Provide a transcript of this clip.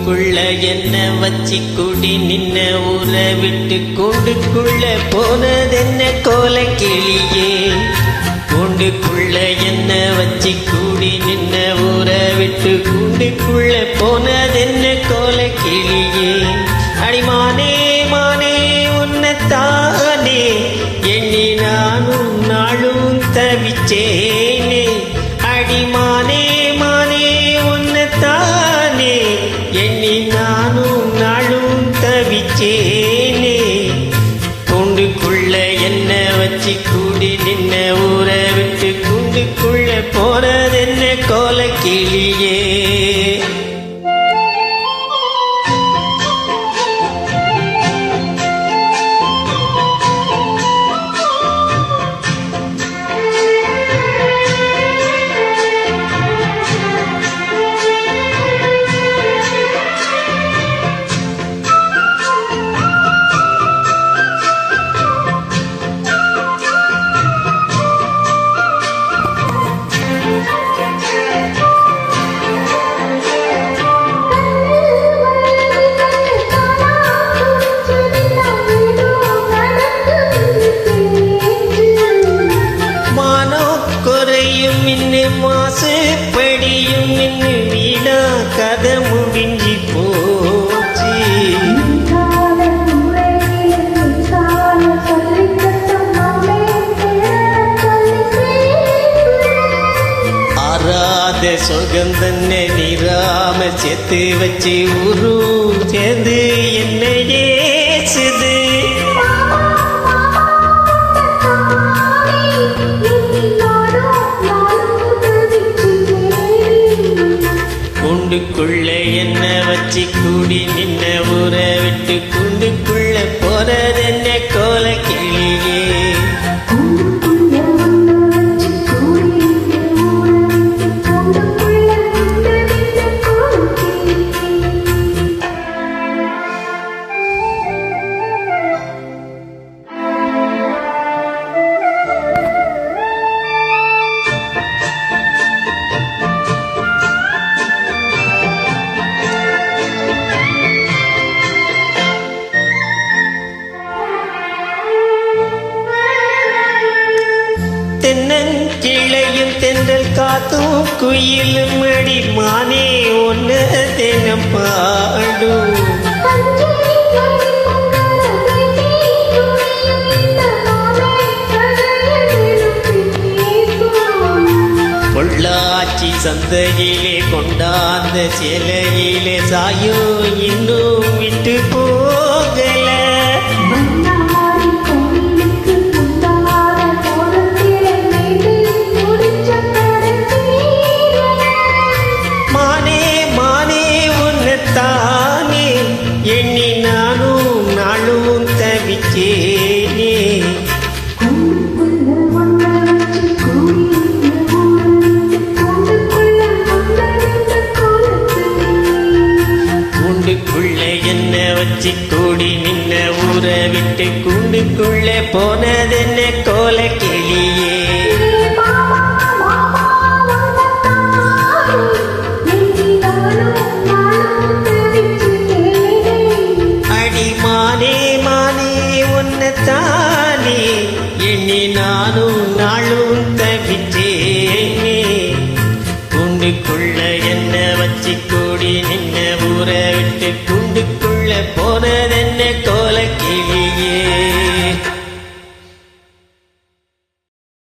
கூண்டுக்குள்ள என்ன வச்சு கூடி நின்ன ஊற விட்டு கூண்டுக்குள்ள போனதென்ன கோலக்கிளியே. கூண்டுக்குள்ள என்ன வச்சு கூடி நின்ன ஊற விட்டு கூண்டுக்குள்ள போனதென்ன கோலக்கிளியே. அடிமானே மானே உன்னைத்தானே எண்ணி நானும் நாளும் தவிச்சேனே. அடிமானே மானே உன்னைத்தானே எண்ணி நானும் நாளும் தவிச்சேனே. கூண்டுக்குள்ள என்ன வச்சு கூடி நின்ன ஊற விட்டு கூண்டுக்குள்ள போனதென்ன கோலக்கிளியே. மாசு படியும் நின்று வீடா கதை முடிஞ்சி போச்சு. ஆறாத சுகந்தன்ன நிறாம சேர்த்து வச்சு உரு சேர்ந்து என்னையே ஏசுது. கூண்டுக்குள்ள என்ன வச்சு கூடி நின்ன ஊற விட்டு கூண்டுக்குள்ள போறதென்ன கோலக்கிளியே. தென்னங்கிளையும் தென்றல் காத்தும் குயிலும் அடிமானே ஒன்னு தினம் பாடும். பொள்ளாச்சி சந்தையிலே கொண்டாந்த சிலையிலே சாயோ இன்னும் விட்டு போகல. எண்ணி நானும் நாளும் தவிச்சேனே. கூண்டுக்குள்ள என்ன வச்சு கூடி நின்ன ஊற விட்டு கூண்டுக்குள்ள போனதென்ன கோலக்கிளியே. தானே எண்ணி நானும் நாளும் தவிச்சேனே. கூண்டுக்குள்ள என்ன வச்சு கூடி நின்ன ஊற விட்டு கூண்டுக்குள்ள போனதென்ன கோலக்கிளியே.